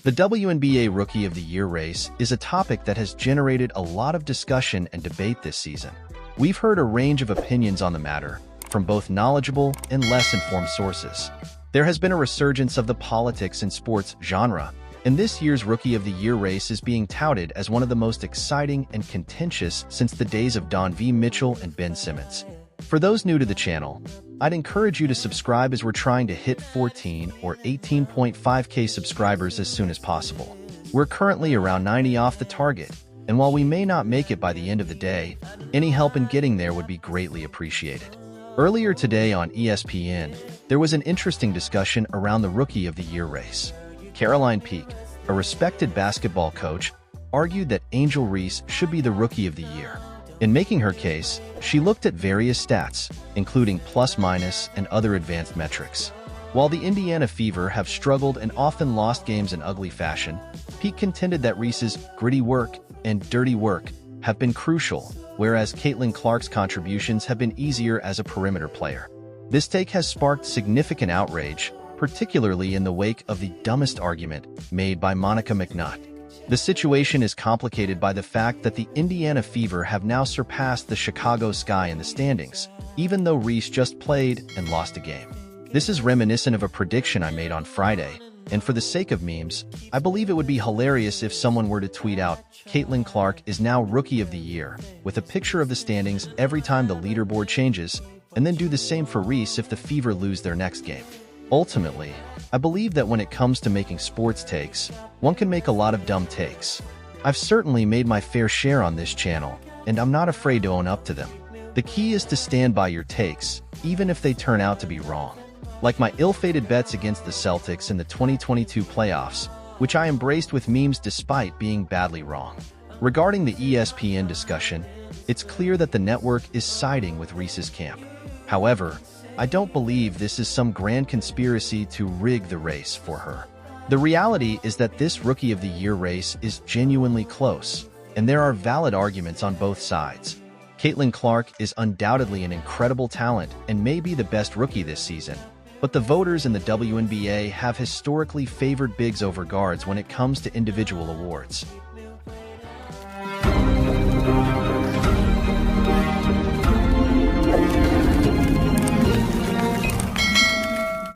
The WNBA Rookie of the Year race is a topic that has generated a lot of discussion and debate this season. We've heard a range of opinions on the matter, from both knowledgeable and less informed sources. There has been a resurgence of the politics and sports genre, and this year's Rookie of the Year race is being touted as one of the most exciting and contentious since the days of Don V. Mitchell and Ben Simmons. For those new to the channel, I'd encourage you to subscribe as we're trying to hit 14 or 18.5K subscribers as soon as possible. We're currently around 90 off the target, and while we may not make it by the end of the day, any help in getting there would be greatly appreciated. Earlier today on ESPN, there was an interesting discussion around the Rookie of the Year race. Caroline Peak, a respected basketball coach, argued that Angel Reese should be the Rookie of the Year. In making her case, she looked at various stats, including plus-minus and other advanced metrics. While the Indiana Fever have struggled and often lost games in ugly fashion, Peak contended that Reese's gritty work and dirty work have been crucial, whereas Caitlin Clark's contributions have been easier as a perimeter player. This take has sparked significant outrage, particularly in the wake of the dumbest argument made by Monica McNutt. The situation is complicated by the fact that the Indiana Fever have now surpassed the Chicago Sky in the standings, even though Reese just played and lost a game. This is reminiscent of a prediction I made on Friday, and for the sake of memes, I believe it would be hilarious if someone were to tweet out, "Caitlin Clark is now Rookie of the Year," with a picture of the standings every time the leaderboard changes, and then do the same for Reese if the Fever lose their next game. Ultimately, I believe that when it comes to making sports takes, one can make a lot of dumb takes. I've certainly made my fair share on this channel, and I'm not afraid to own up to them. The key is to stand by your takes, even if they turn out to be wrong. Like my ill-fated bets against the Celtics in the 2022 playoffs, which I embraced with memes despite being badly wrong. Regarding the ESPN discussion, it's clear that the network is siding with Reese's camp. However, I don't believe this is some grand conspiracy to rig the race for her. The reality is that this Rookie of the Year race is genuinely close, and there are valid arguments on both sides. Caitlin Clark is undoubtedly an incredible talent and may be the best rookie this season, but the voters in the WNBA have historically favored bigs over guards when it comes to individual awards.